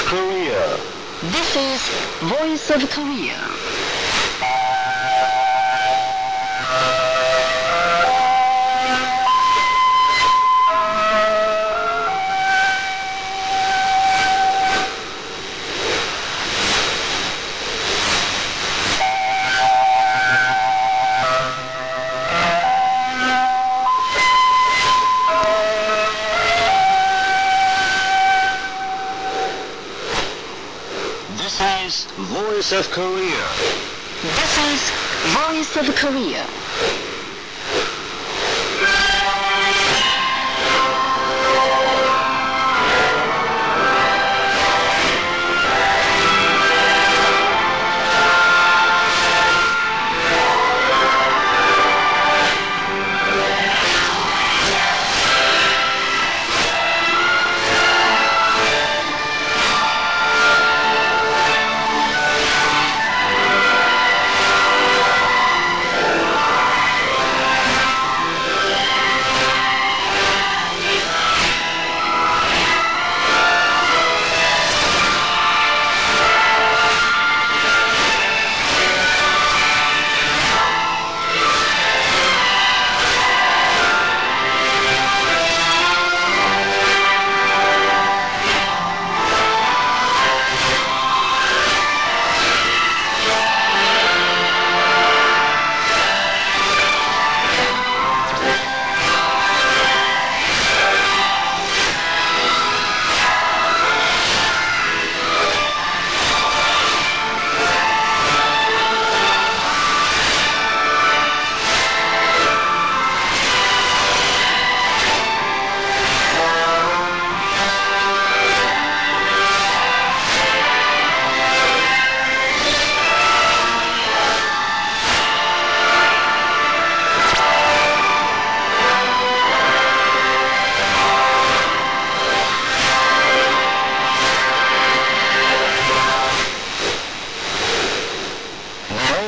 Korea. This is Voice of Korea. This is Voice of Korea. This is Voice of Korea.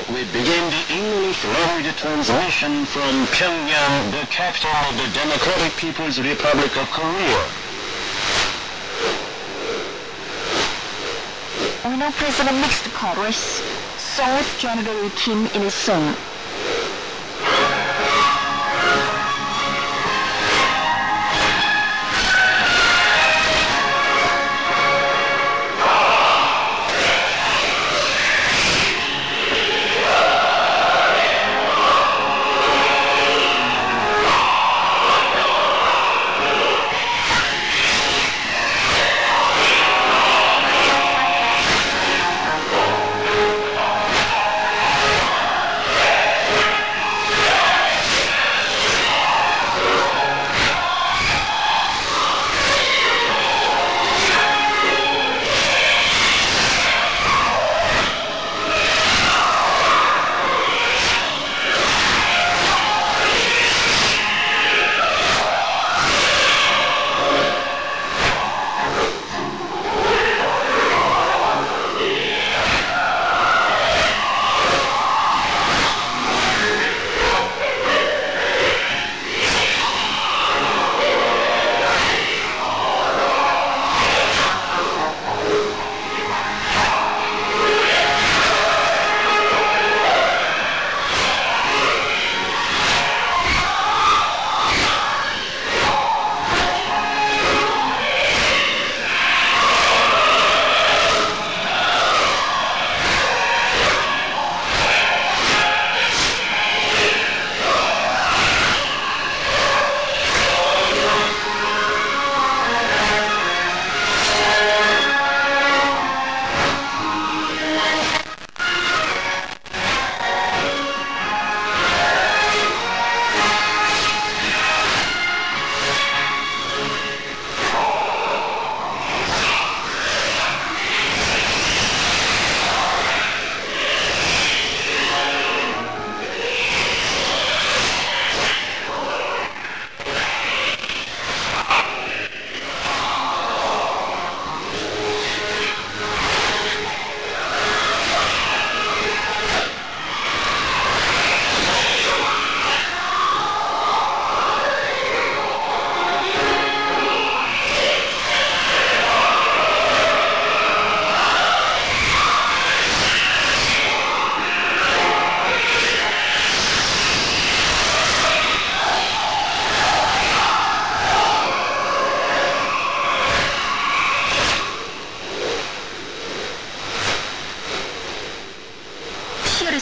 We begin the English language transmission from Pyongyang, the capital of the Democratic People's Republic of Korea. We know President mixed chorus, South General Kim Il-sung.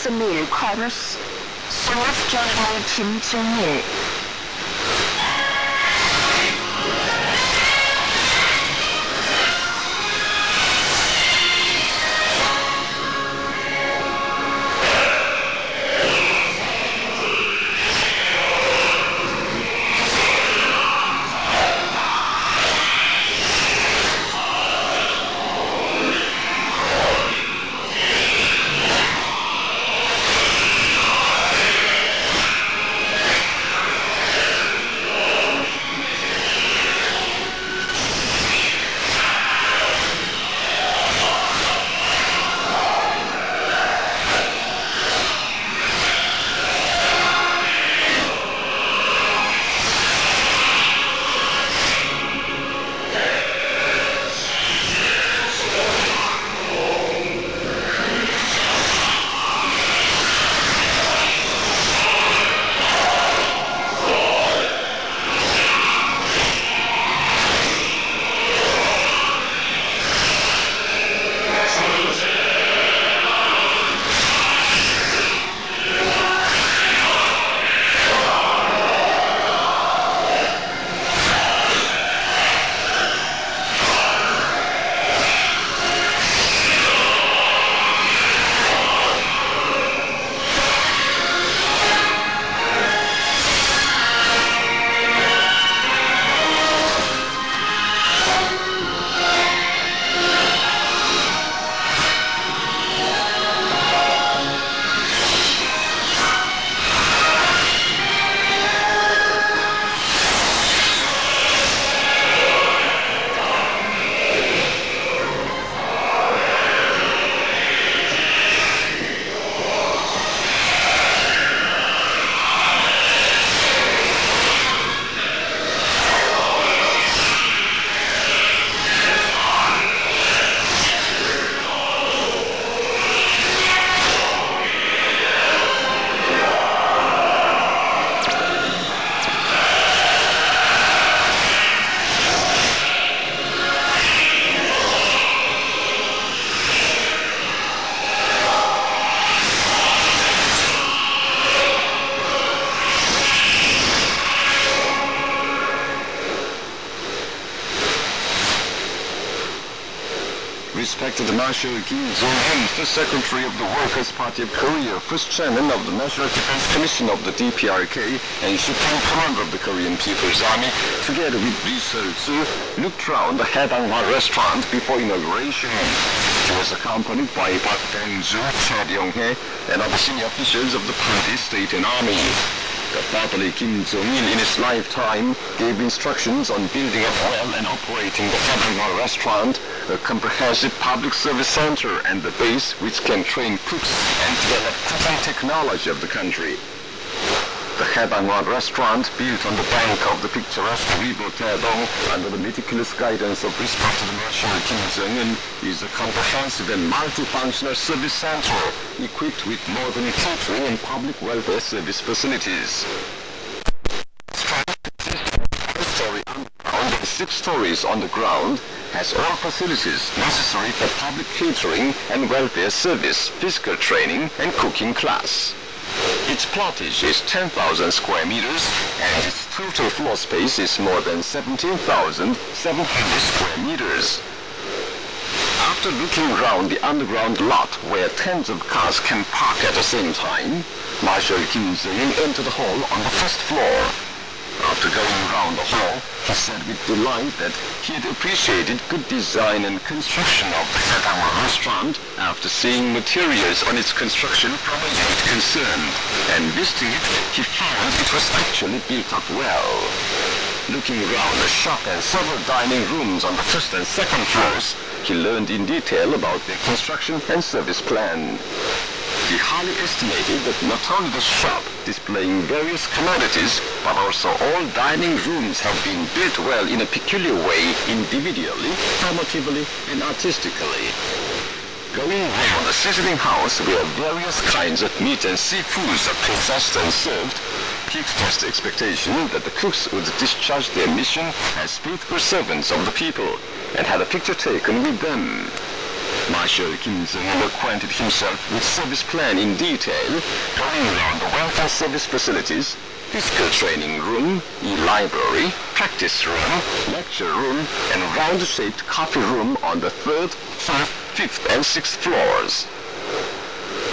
As a male chorus, song of General Kim Jong-il. Respected Marshal Kim Jong-un, First Secretary of the Workers' Party of Korea, First Chairman of the National Defense Commission of the DPRK, and Supreme Commander of the Korean People's Army, together with Lee Seol-ju, looked round the Haedangwa restaurant before inauguration. He was accompanied by Park Dang-ju, Cha Ryong-hae, and other senior officials of the party, state and army. The fatherly Kim Jong-il in his lifetime gave instructions on building up well and operating the Haedangwa restaurant, a comprehensive public service center and the base which can train cooks and develop cooking technology of the country. The Haedangwa restaurant, built on the bank of the picturesque river Taedong under the meticulous guidance of respected Marshal Kim Jong-un, is a comprehensive and multifunctional service center equipped with modern catering and public welfare service facilities. Under 6 stories on the ground, has all facilities necessary for public catering and welfare service, physical training, and cooking class. Its plottage is 10,000 square meters, and its total floor space is more than 17,700 square meters. After looking around the underground lot where tens of cars can park at the same time, Marshal Kim Jong-il entered the hall on the first floor. After going around the hall, he said with delight that he had appreciated good design and construction of the Haedangwa restaurant after seeing materials on its construction from a unit concerned, and visiting it, he found it was actually built up well. Looking around the shop and several dining rooms on the first and second floors, he learned in detail about their construction and service plan. He highly estimated that not only the shop displaying various commodities, but also all dining rooms have been built well in a peculiar way, individually, formatively, and artistically. Going around the sizzling house where various kinds of meat and seafoods are processed and served, he expressed the expectation that the cooks would discharge their mission as faithful servants of the people, and had a picture taken with them. Marshal Kim Jong-un acquainted himself with service plan in detail, going around the welfare service facilities, physical training room, e-library, practice room, lecture room, and round-shaped coffee room on the 3rd, 4th, 5th, and 6th floors.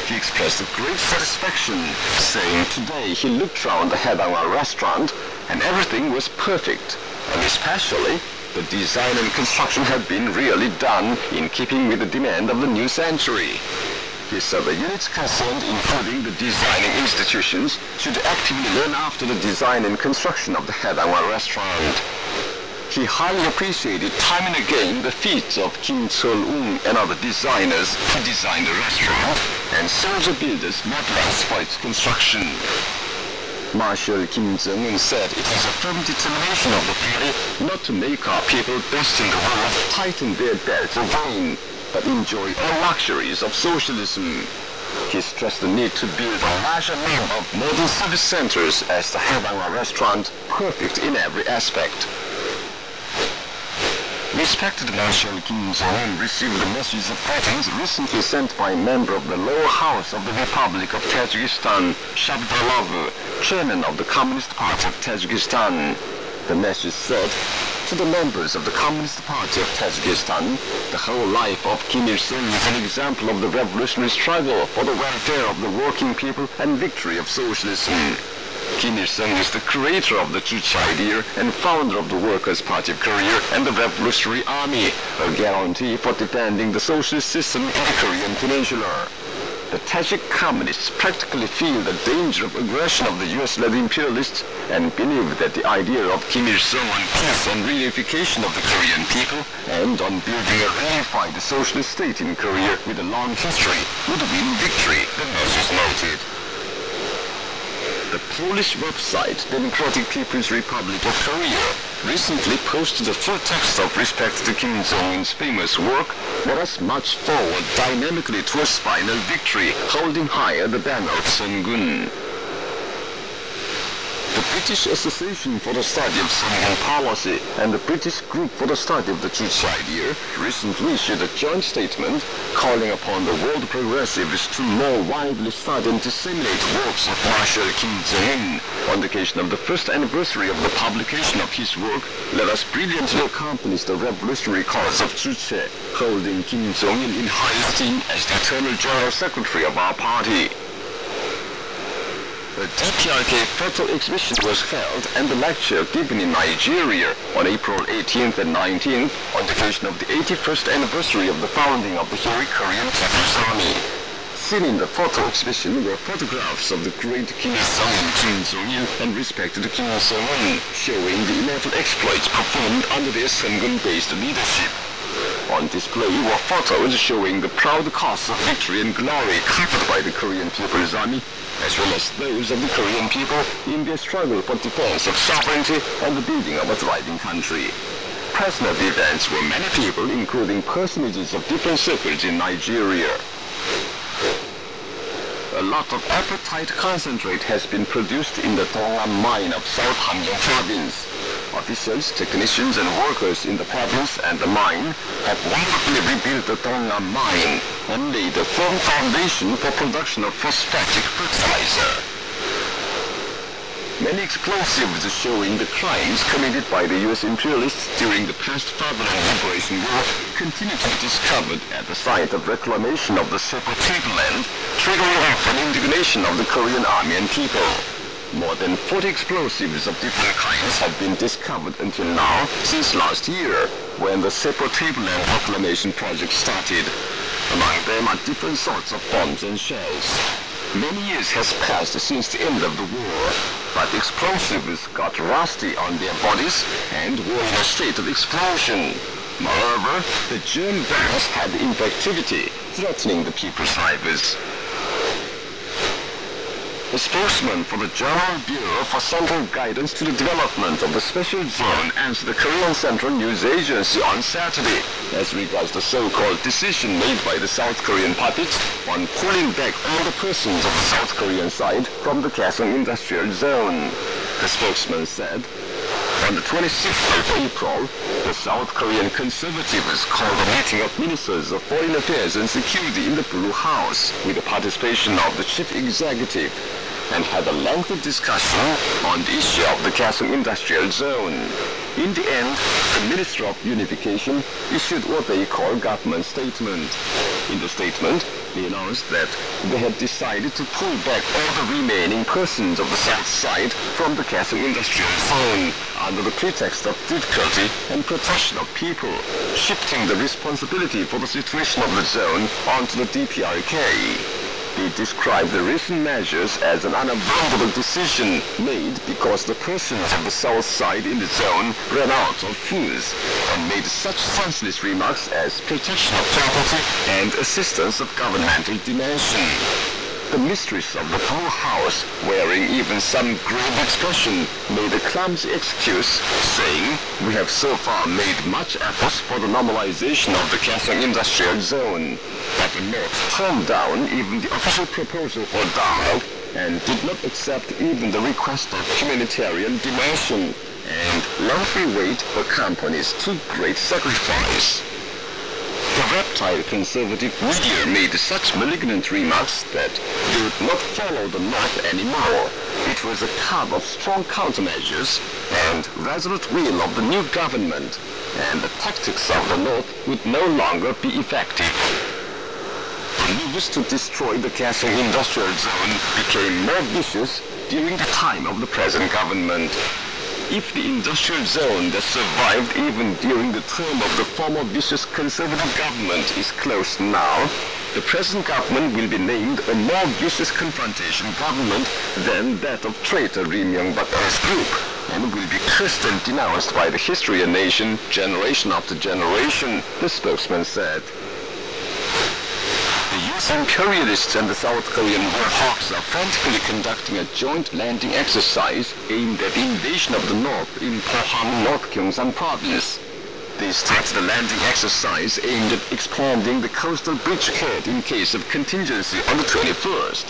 He expressed great satisfaction, saying today he looked around the Hedangwa restaurant and everything was perfect, and especially the design and construction had been really done in keeping with the demand of the new century. He said the units concerned, including the designing institutions, should actively learn after the design and construction of the Hedangwa restaurant. He highly appreciated time and again the feats of Kim Chol-ung and other designers who designed the restaurant and served the builders models for its construction. Marshal Kim Jong-un said it is a firm determination of the party not to make our people best in the world tighten their belts of gain, but enjoy all luxuries of socialism. He stressed the need to build a larger number of modern service centers as the Hedangwa restaurant, perfect in every aspect. Respected Marshal Kim Jong-un received the message of greetings recently sent by a member of the lower house of the Republic of Tajikistan, Shabdalov, chairman of the Communist Party of Tajikistan. The message said, to the members of the Communist Party of Tajikistan, the whole life of Kim Il-sung is an example of the revolutionary struggle for the welfare of the working people and victory of socialism. Kim Il-sung is the creator of the Juche idea and founder of the Workers' Party of Korea and the Revolutionary Army, a guarantee for defending the socialist system in the Korean Peninsula. The Tajik communists practically feel the danger of aggression of the US-led imperialists and believe that the idea of Kim Il-sung on peace and reunification of the Korean people and on building a reunified socialist state in Korea with a long history would win victory, the message noted. The Polish website Democratic People's Republic of Korea recently posted a full text of respect to Kim Jong-un's famous work, "Let us march forward dynamically towards final victory, holding higher the banner of Jong-un." The British Association for the Study of Jong-un Policy and the British Group for the Study of the Juche idea recently issued a joint statement calling upon the world progressives to more widely study and disseminate works of Marshal Kim Jong-un. On the occasion of the first anniversary of the publication of his work, let us brilliantly accomplish the revolutionary cause of Juche, holding Kim Jong-il in high esteem as the eternal General Secretary of our party. The DPRK photo exhibition was held and the lecture given in Nigeria on April 18th and 19th on the occasion of the 81st anniversary of the founding of the heroic Korean People's Army. Seen in the photo exhibition were photographs of the great Kim Il-sung and Kim Jong-il and respected Kim Jong-un, showing the immortal exploits performed under their Jong-un-based leadership. On display were photos showing the proud cause of victory and glory conquered by the Korean People's Army, as well as those of the Korean people in their struggle for defense of sovereignty and the building of a thriving country. Present at the events were many people, including personages of different circles in Nigeria. A lot of apatite concentrate has been produced in the Jong-un mine of South Hamgyong province. Officials, technicians, and workers in the province and the mine have wonderfully rebuilt the Jong-un mine and laid a firm foundation for production of phosphatic fertilizer. Many explosives showing the crimes committed by the US imperialists during the past Fatherland Liberation War continue to be discovered at the site of reclamation of the separate tableland, triggering off an indignation of the Korean army and people. More than 40 explosives of different kinds have been discovered until now since last year, when the separate tableland reclamation project started. Among them are different sorts of bombs and shells. Many years has passed since the end of the war, but explosives got rusty on their bodies and were in a state of explosion. Moreover, the germ gas had infectivity, threatening the people's lives. The spokesman for the General Bureau for Central Guidance to the Development of the Special Zone answered the Korean Central News Agency on Saturday as regards the so-called decision made by the South Korean puppets on pulling back all the persons of the South Korean side from the Kaesong Industrial Zone. The spokesman said, on the 26th of April, The South Korean conservatives called a meeting of ministers of foreign affairs and security in the Blue House with the participation of the chief executive and had a lengthy discussion on the issue of the Kaesong Industrial Zone. In the end, the Minister of Unification issued what they call government statement. In the statement, they announced that they had decided to pull back all the remaining persons of the south side from the Kaesong Industrial Zone under the pretext of difficulty and protection of people, shifting the responsibility for the situation of the zone onto the DPRK. They described the recent measures as an unavoidable decision made because the persons of the south side in the zone ran out of funds and made such senseless remarks as protection of property and assistance of governmental dimension. The mistress of the Blue House, wearing even some grave expression, made a clumsy excuse, saying, "We have so far made much efforts for the normalization of the Kaesong Industrial Zone, but the North turned down even the official proposal for dialogue and did not accept even the request of humanitarian dimension, and lengthy wait for companies too great sacrifice." The reptile conservative media made such malignant remarks that they would not follow the North anymore. It was a cub of strong countermeasures and resolute will of the new government, and the tactics of the North would no longer be effective. The moves to destroy the Kaesong Industrial Zone became more vicious during the time of the present government. If the industrial zone that survived even during the term of the former vicious conservative government is closed now, the present government will be named a more vicious confrontation government than that of traitor Rim Yong-bak's group, and will be cursed and denounced by the history and nation generation after generation, the spokesman said. The US imperialists and the South Korean war hawks are frantically conducting a joint landing exercise aimed at the invasion of the North in Pohang, North Gyeongsang province. They started the landing exercise aimed at expanding the coastal bridgehead in case of contingency on the 21st.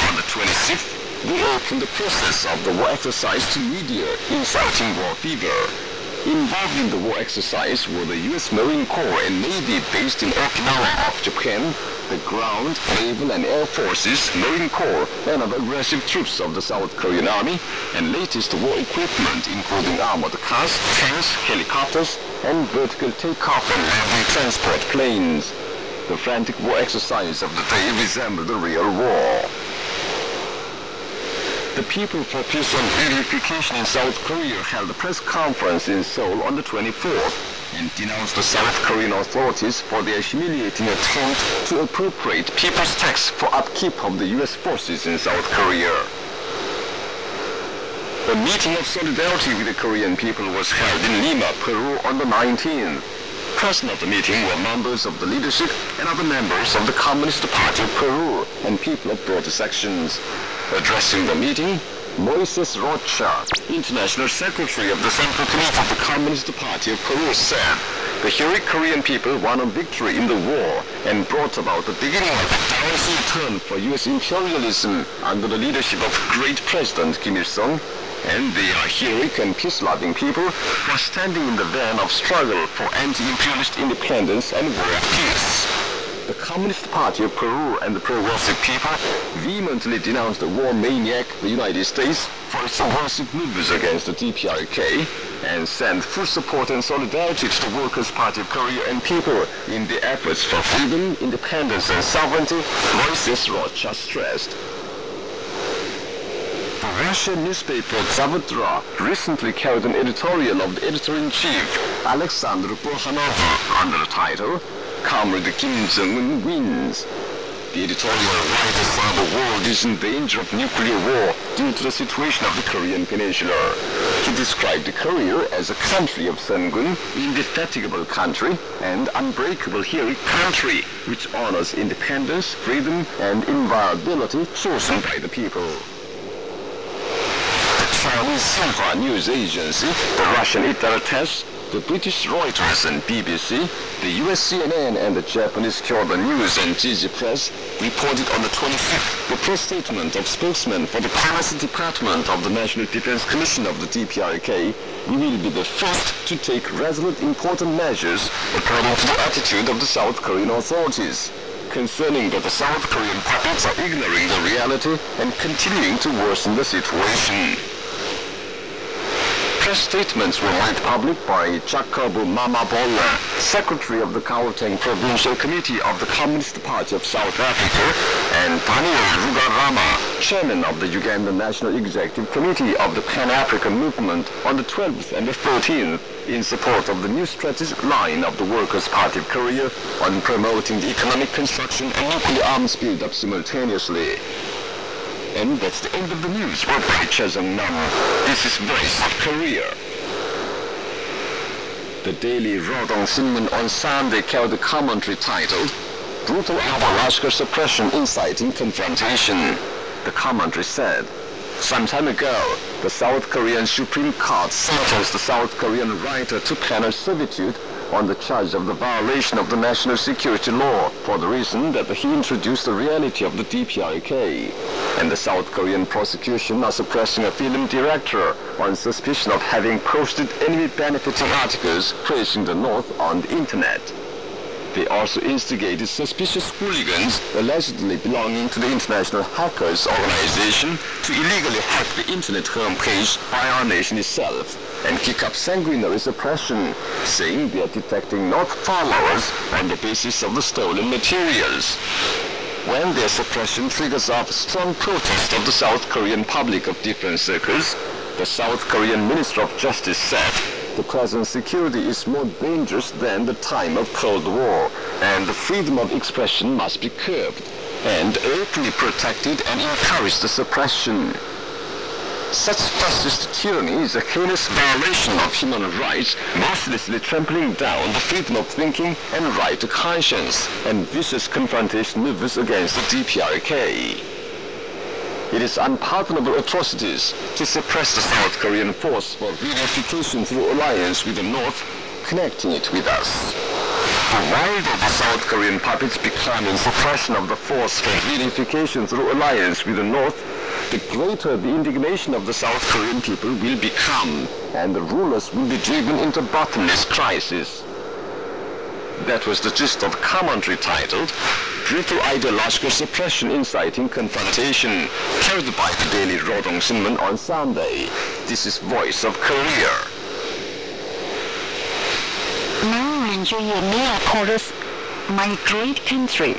On the 26th, they opened the process of the war exercise to media, inciting war fever. Involved in the war exercise were the U.S. Marine Corps and Navy based in Okinawa of Japan, the ground, naval and air forces, Marine Corps, and other aggressive troops of the South Korean Army, and latest war equipment including armored cars, tanks, helicopters, and vertical takeoff and landing transport planes. The frantic war exercise of the day resembled a real war. The People for Peace and Unification in South Korea held a press conference in Seoul on the 24th and denounced the South Korean authorities for their humiliating attempt to appropriate people's tax for upkeep of the U.S. forces in South Korea. A meeting of solidarity with the Korean people was held in Lima, Peru on the 19th. Present at the meeting were members of the leadership and other members of the Communist Party of Peru and people of broader sections. Addressing the meeting, Moises Rocha, International Secretary of the Central Committee of the Communist Party of Peru, said the heroic Korean people won a victory in the war and brought about the beginning of a downhill turn for U.S. imperialism under the leadership of great President Kim Il-sung, and they are heroic and peace-loving people who are standing in the van of struggle for anti-imperialist independence and war of peace. The Communist Party of Peru and the progressive people vehemently denounced the war maniac, the United States, for its subversive moves against the DPRK, and sent full support and solidarity to the Workers' Party of Korea and people in their efforts for freedom, independence, and sovereignty, Moises Rocha stressed. The Russian newspaper Zavatra recently carried an editorial of the editor-in-chief, Alexander Burhanov, under the title, Comrade Kim Jong-un wins. The editorial writer saw the world is in danger of nuclear war due to the situation of the Korean Peninsula. He described Korea as a country of Sungun, indefatigable country, and unbreakable heroic country, which honors independence, freedom, and inviolability chosen by the people. The Chinese Xinhua news agency, the Russian Editorial, The British Reuters and BBC, the US CNN and the Japanese Kyodo News and Jiji Press reported on the 25th the press statement of spokesman for the Policy Department of the National Defense Commission of the DPRK. We will be the first to take resolute important measures according to the attitude of the South Korean authorities, concerning that the South Korean puppets are ignoring the reality and continuing to worsen the situation. Press statements were made public by Jacobo Mamabola, Secretary of the Gauteng Provincial Committee of the Communist Party of South Africa, and Daniel Rugarama, Chairman of the Uganda National Executive Committee of the Pan-African Movement, on the 12th and the 13th, in support of the new strategic line of the Workers' Party of Korea on promoting the economic construction and nuclear arms build-up simultaneously. And that's the end of the news. We're by Jong-un. This is Voice of Korea. The daily Rodong Sinmun on Sunday carried a commentary titled Brutal Ideological Suppression Inciting Confrontation. The commentary said, some time ago, the South Korean Supreme Court sentenced the South Korean writer to penal servitude on the charge of the violation of the national security law for the reason that he introduced the reality of the DPRK. And the South Korean prosecution are suppressing a film director on suspicion of having posted enemy-benefiting articles praising the North on the internet. They also instigated suspicious hooligans allegedly belonging to the International Hackers Organization to illegally hack the internet homepage by our nation itself and kick up sanguinary suppression, saying they are detecting North followers on the basis of the stolen materials. When their suppression triggers off strong protest of the South Korean public of different circles, the South Korean Minister of Justice said, the present security is more dangerous than the time of Cold War, and the freedom of expression must be curbed and openly protected and encourage the suppression. Such fascist tyranny is a heinous violation of human rights, mercilessly trampling down the freedom of thinking and right to conscience, and vicious confrontation moves against the DPRK. It is unpardonable atrocities to suppress the South Korean force for reunification through alliance with the North, connecting it with us. The wider the South Korean puppets become in suppression of the force for reunification through alliance with the North, the greater the indignation of the South Korean people will become, and the rulers will be driven into bottomless crisis. That was the gist of the commentary titled Brutal Ideological Suppression Inciting Confrontation, carried by the daily Rodong Sinmun on Sunday. This is Voice of Korea. Now enjoy your meal chorus, My Great Country.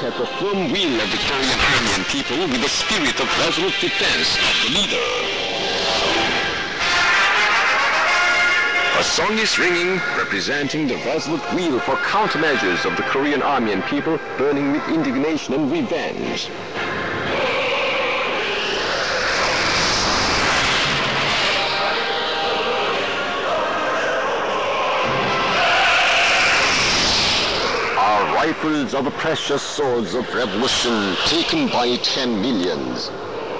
at the firm will of the Korean army and people with the spirit of resolute defense of the leader. A song is ringing, representing the resolute will for countermeasures of the Korean army and people burning with indignation and revenge. Our rifles are the precious swords of revolution taken by 10 millions.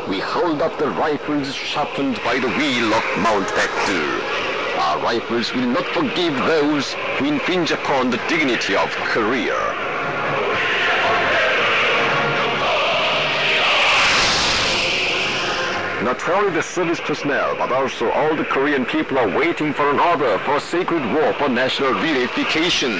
We hold up the rifles sharpened by the wheel of Mountbatten. Our rifles will not forgive those who infringe upon the dignity of Korea. Not only the service personnel, but also all the Korean people are waiting for an order for a sacred war for national reunification.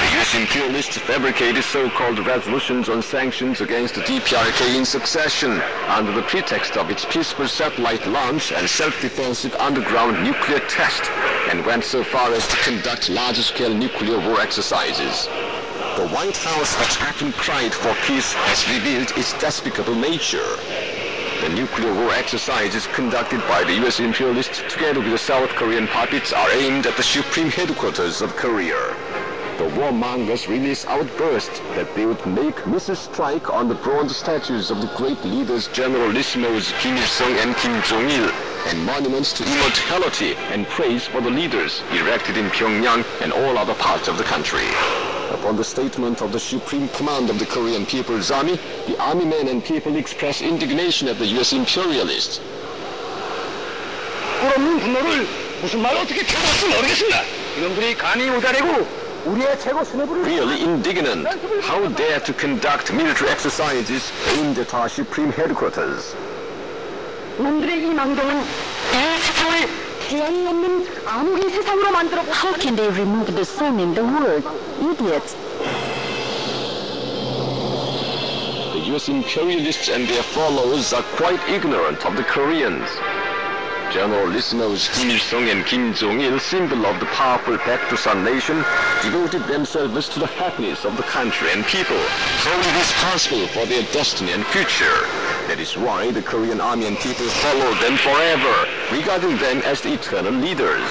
The US imperialists fabricated so-called resolutions on sanctions against the DPRK in succession under the pretext of its peaceful satellite launch and self-defensive underground nuclear test, and went so far as to conduct large-scale nuclear war exercises. The White House, which often cried for peace, has revealed its despicable nature. The nuclear war exercises conducted by the US imperialists together with the South Korean puppets are aimed at the supreme headquarters of Korea. The warmongers release outbursts that they would make missiles strike on the bronze statues of the great leaders Generalissimos Kim Il-sung and Kim Jong-il, and monuments to immortality and praise for the leaders erected in Pyongyang and all other parts of the country. Upon the statement of the Supreme Command of the Korean People's Army, the army men and people express indignation at the US imperialists. 꿀없는 분노를 무슨 말 어떻게 표현할지 모르겠습니다. 이놈들이 감히 우다내고 우리의 최고 수뇌부를 Really indignant. How dare to conduct military exercises aimed at our supreme headquarters? 놈들의 이 망정은 이 세상을 태양이 없는 암흑의 세상으로 만들어. How can they remove the sun in the world? Idiots. The US imperialists and their followers are quite ignorant of the Koreans. Generalissimos Kim Il-sung and Kim Jong-il, symbol of the powerful back-to-sun nation, devoted themselves to the happiness of the country and people, wholly responsible for their destiny and future. That is why the Korean army and people follow them forever, regarding them as the eternal leaders.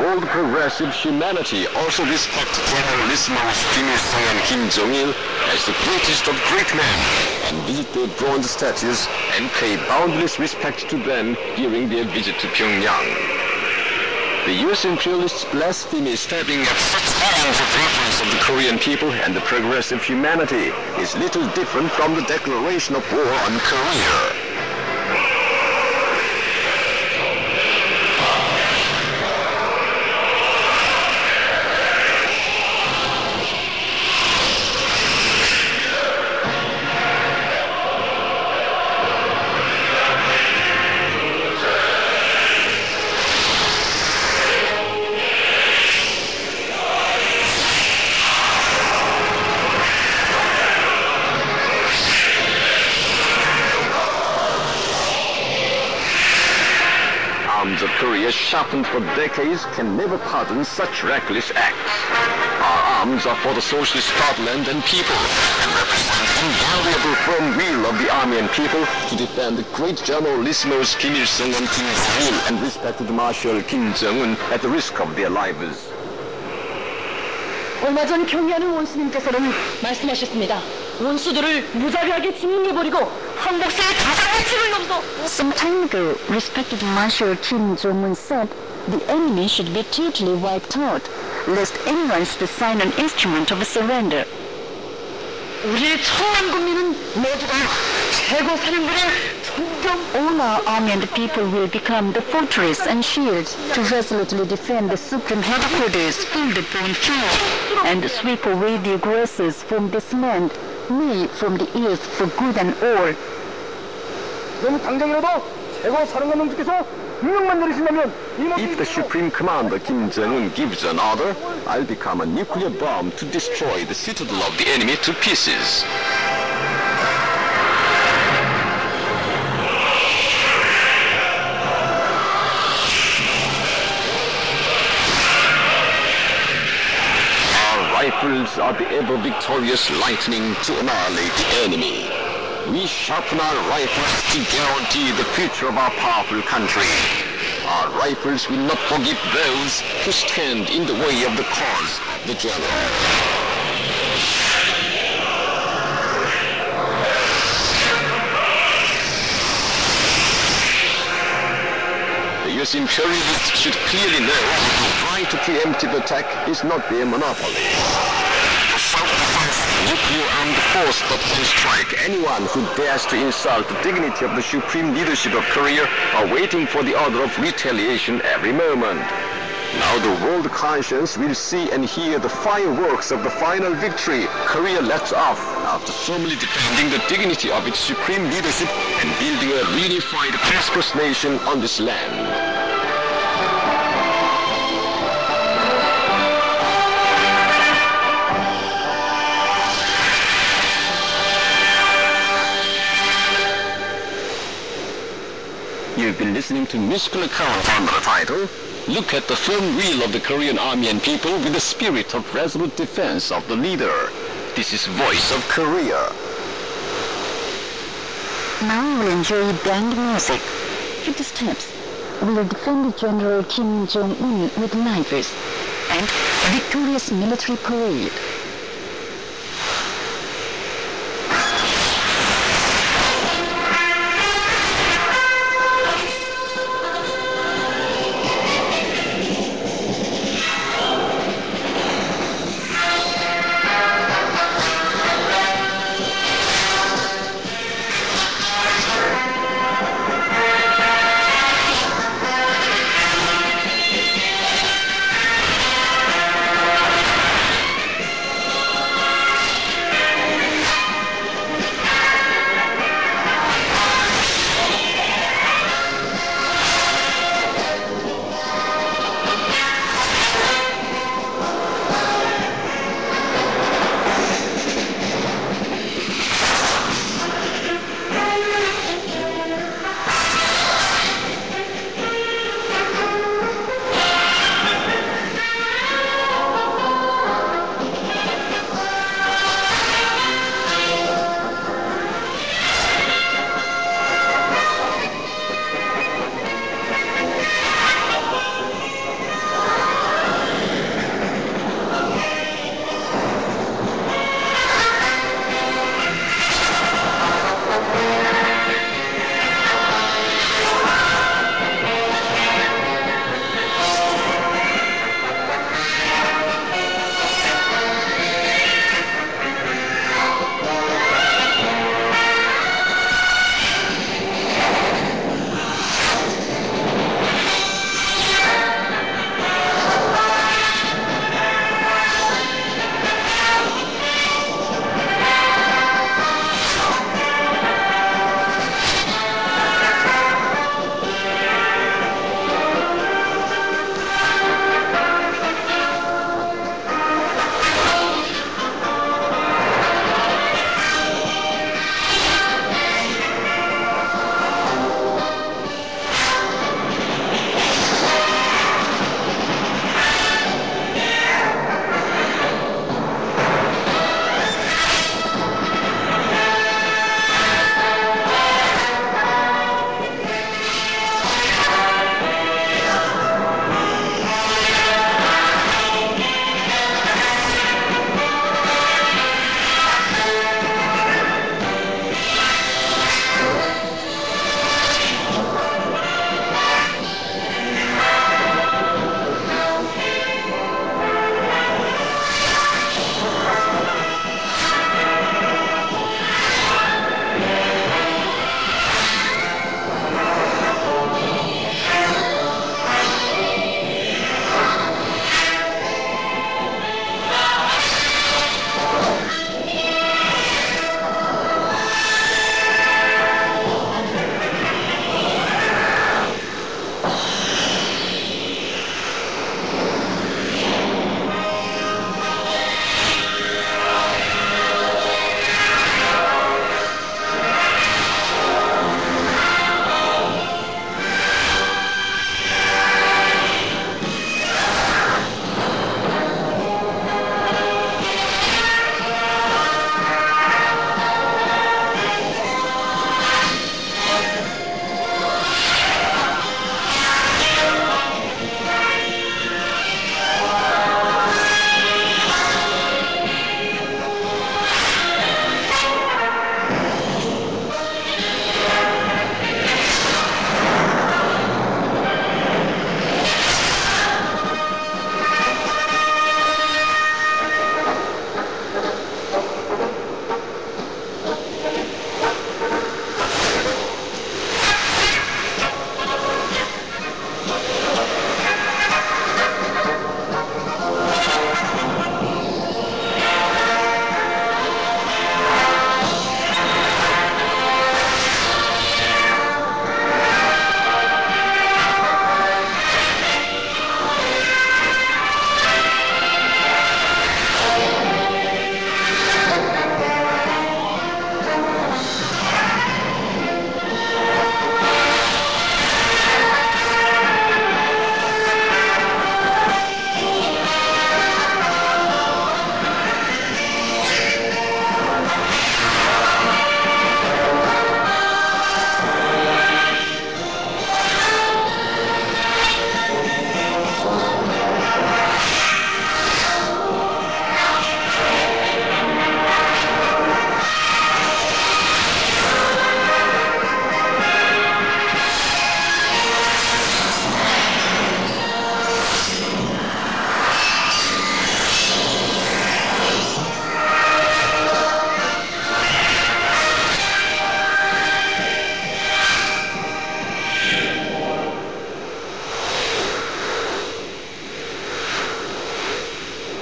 World progressive humanity also respect Generalissimos Kim Il-sung and Kim Jong-il as the greatest of great men, and visit their bronze statues and pay boundless respect to them during their visit to Pyongyang. The US imperialists' blasphemy stabbing at such millions of reference of the Korean people and the progressive humanity is little different from the declaration of war on Korea. Of Korea, sharpened for decades, can never pardon such reckless acts. Our arms are for the socialist fatherland and people, and represent invaluable firm will of the army and people to defend the great Generalissimos Kim Il-sung and Kim Jong-il and respected Marshal Kim Jong-un at the risk of their lives. 얼마 전 경의하는 원수님께서는 말씀하셨습니다. 원수들을 무자비하게 진압해버리고 한국사의 가장 핵심을 넘어. Some time ago, respected Marshal Kim Jong-un said the enemy should be totally wiped out, lest anyone should sign an instrument of surrender. 우리의 천만 국민은 모두가 최고 사령부를 all our army and people will become the fortress and shield to resolutely defend the supreme headquarters filled upon truth and sweep away the aggressors from this land, nay, from the earth for good and all. 그럼 당장이라도 최고 사령관님께서 명령만 내리신다면 If the Supreme Commander Kim Jong-un gives an order, I'll become a nuclear bomb to destroy the citadel of the enemy to pieces. shields are the ever-victorious lightning to annihilate the enemy. We sharpen our rifles to guarantee the future of our powerful country. Our rifles will not forgive those who stand in the way of the cause, the general. The US imperialists should clearly know that trying to preemptive attack is not their monopoly. Nuclear armed force that can strike anyone who dares to insult the dignity of the supreme leadership of Korea are waiting for the order of retaliation every moment. Now the world conscience will see and hear the fireworks of the final victory Korea lets off after firmly defending the dignity of its supreme leadership and building a reunified, prosperous nation on this land. You've been listening to musical account under the title, Look at the Firm Will of the Korean Army and People with the Spirit of Resolute Defense of the Leader. This is Voice of Korea. Now we'll enjoy band music. With the steps, we'll defend General Kim Jong-un with knives and victorious military parade.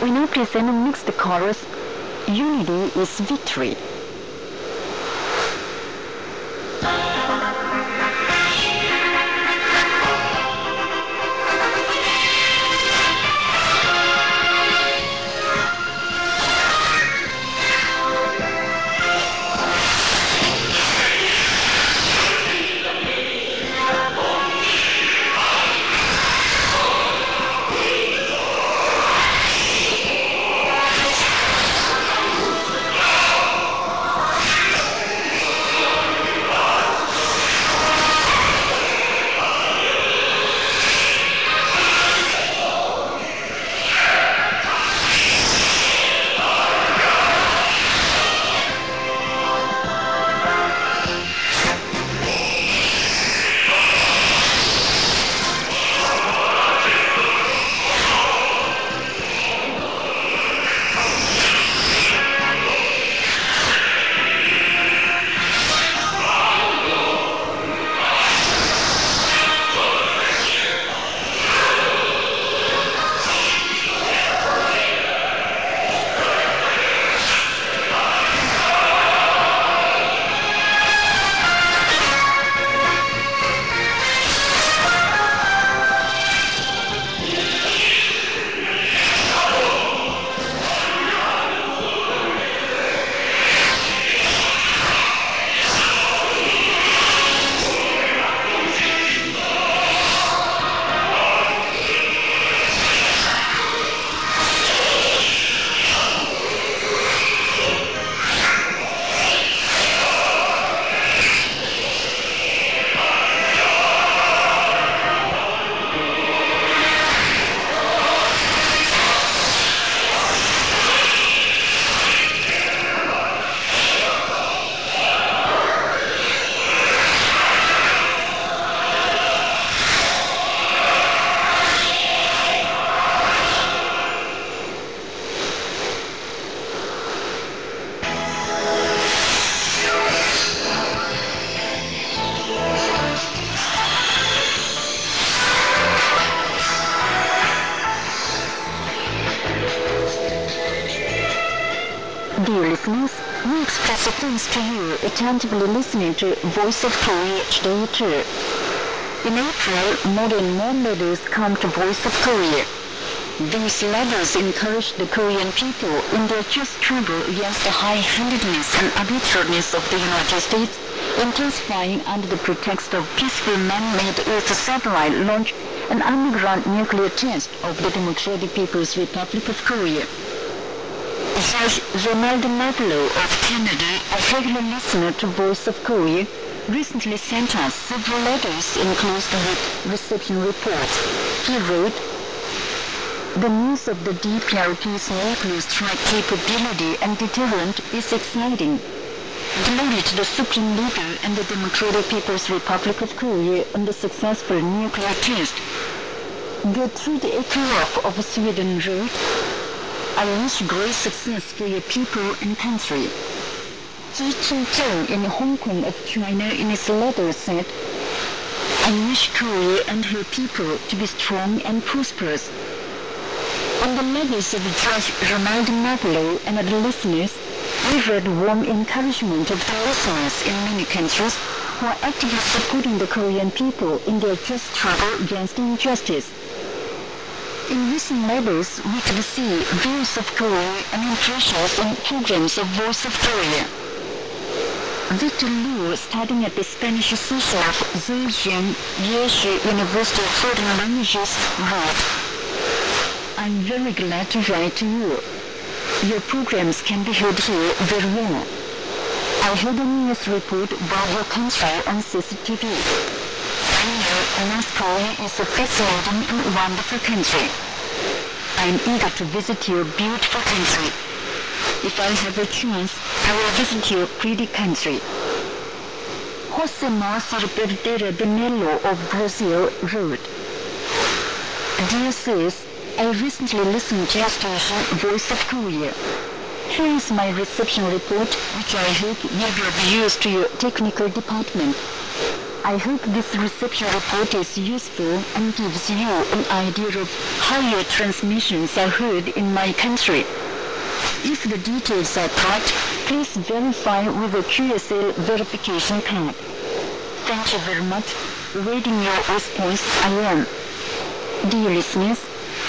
we now present a mixed chorus, Unity is Victory. Dear listeners, we express our thanks to you attentively listening to Voice of Korea today too. In April, more and more letters come to Voice of Korea. These letters encourage the Korean people in their just struggle against the high-handedness and arbitrariness of the United States, intensifying under the pretext of peaceful man-made Earth satellite launch and underground nuclear test of the Democratic People's Republic of Korea. Judge Jong-il of Canada, a regular listener to Voice of Korea, recently sent us several letters enclosed with reception reports. He wrote, "The news of the DPRK's nuclear strike capability and deterrent is exciting. Glory to the Supreme Leader and the Democratic People's Republic of Korea on the successful nuclear test." Gertrude Ekerhoff of Sweden wrote, "I wish great success for your people and country." Ji Chun-chung in Hong Kong of China in his letter said, "I wish Korea and her people to be strong and prosperous." On the letters of Judge Ronald Marlowe and other listeners, we read warm encouragement of the listeners in many countries who are actively supporting the Korean people in their just struggle against injustice. In recent letters, we could see views of Korea and impressions and programs of Voice of Korea. Victor Liu, studying at the Spanish section of Zhejiang Yeshi University of Foreign Languages, wrote, "I'm very glad to write to you. Your programs can be heard here very well. I heard a news report about your country on CCTV. I know North Korea is a fascinating and wonderful country. I'm eager to visit your beautiful country. If I have a chance, I will visit your pretty country." Jose Marcel Perdera de Mello of Brazil wrote, "Dear sis, I recently listened to your station, Voice of Korea. Here is my reception report, which I hope will be of use to your technical department. I hope this reception report is useful and gives you an idea of how your transmissions are heard in my country. If the details are correct, please verify with a QSL verification card. Thank you very much. Waiting your response, I am. Dear listeners,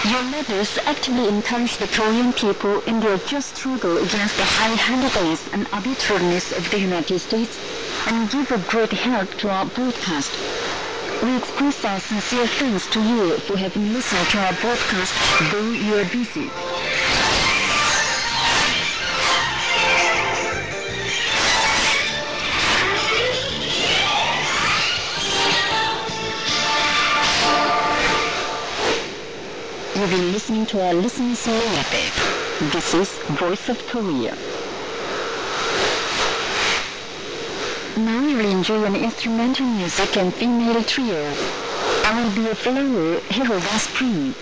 your letters actively encourage the Korean people in their just struggle against the high-handedness and arbitrariness of the United States and give a great help to our broadcast. We express our sincere thanks to you for having listened to our broadcast, though you are busy. You've been listening to our listening survey. This is Voice of Korea. Now you will enjoy an instrumental music and female trio. I will be a flower heralding spring.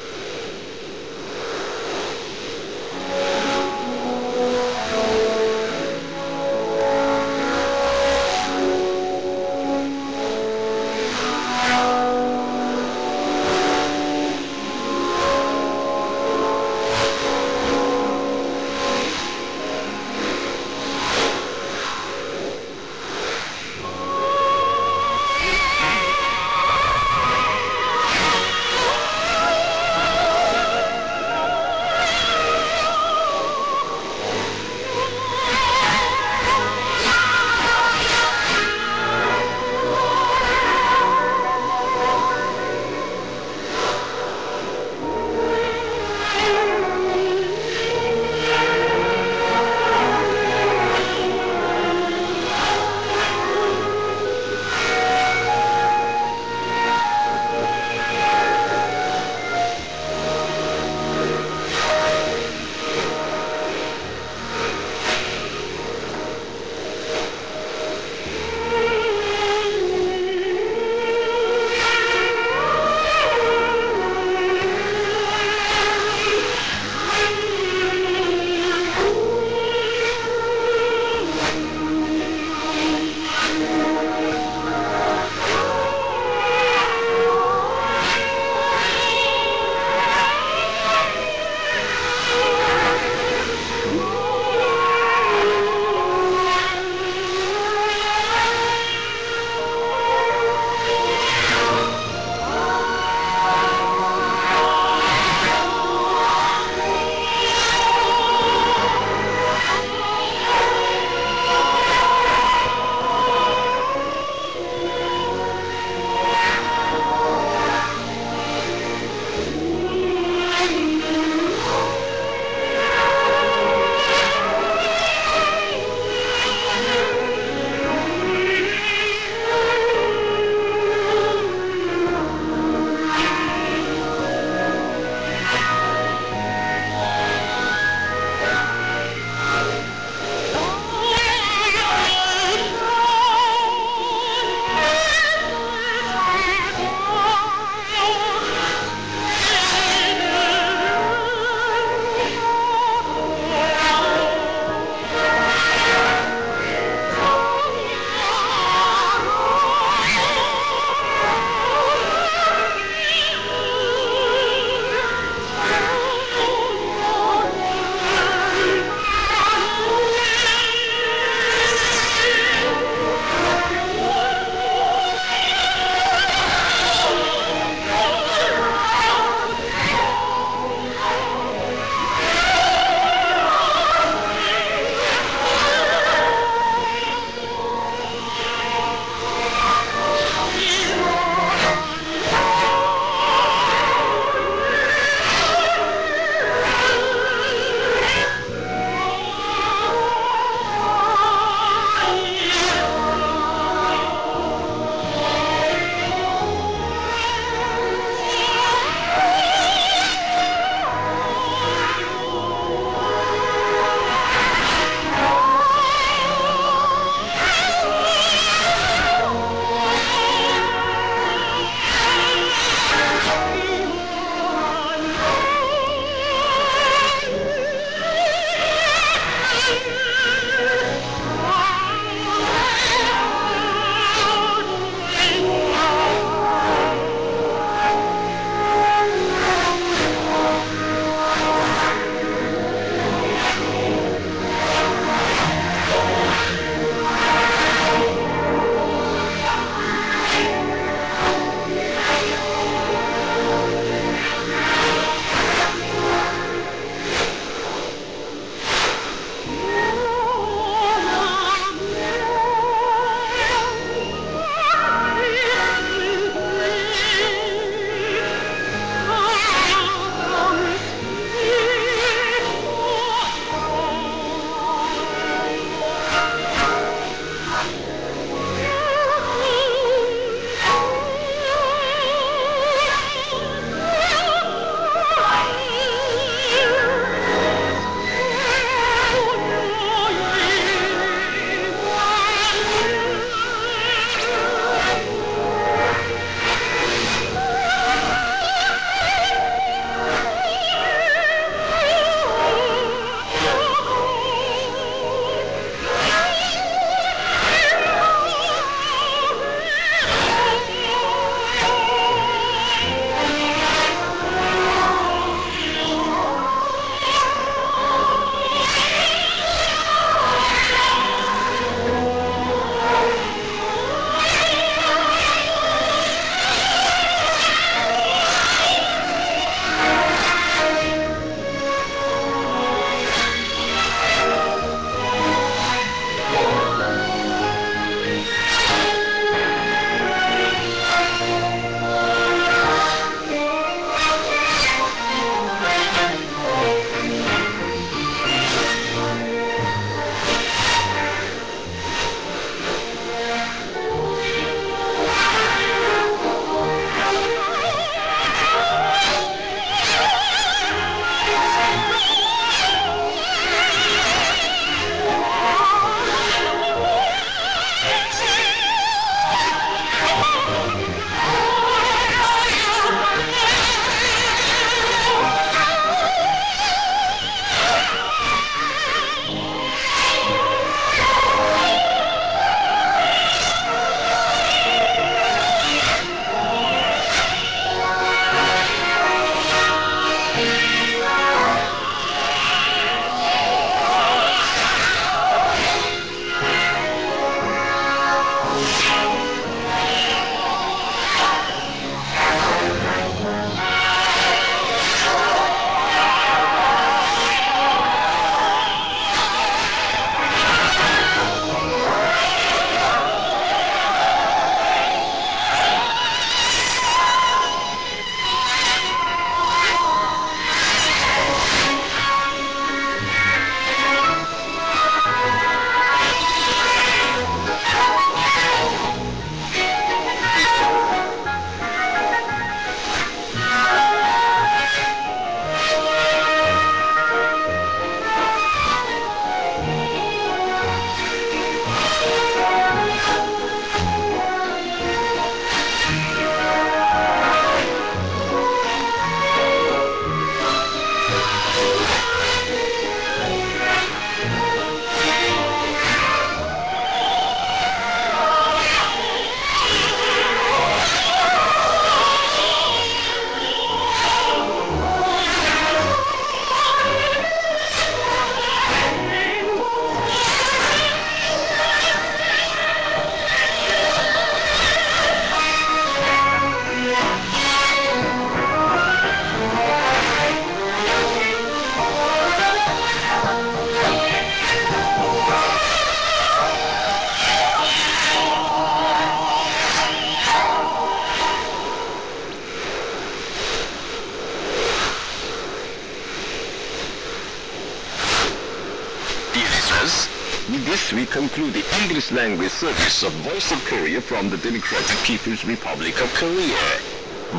this, we conclude the English language service of Voice of Korea from the Democratic People's Republic of Korea.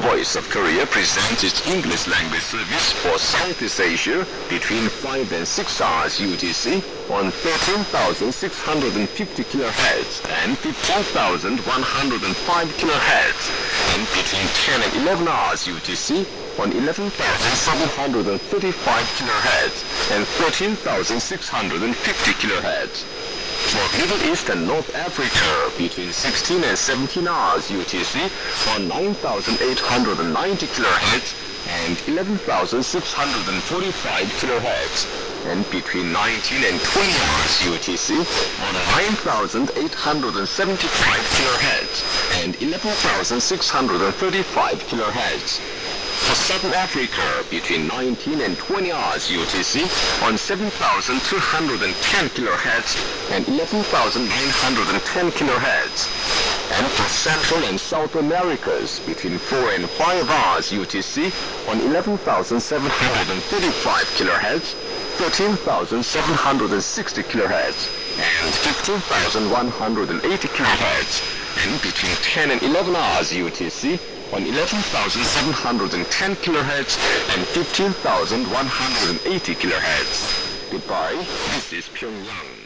Voice of Korea presents its English language service for Southeast Asia between 5 and 6 hours UTC on 13,650 kHz and 15,105 kHz, and between 10 and 11 hours UTC on 11,735 kHz and 13,650 kHz. For Middle East and North Africa, between 16 and 17 hours UTC on 9,890 kHz and 11,645 kHz, and between 19 and 20 hours UTC on 9,875 kHz and 11,635 kHz. For Southern Africa, between 19 and 20 hours UTC on 7,210 kHz and 11,910 kHz. And for Central and South Americas, between 4 and 5 hours UTC on 11,735 kHz, 13,760 kHz, and 15,180 kHz, and between 10 and 11 hours UTC on 11,710 kHz and 15,180 kHz. Goodbye, this is Pyongyang.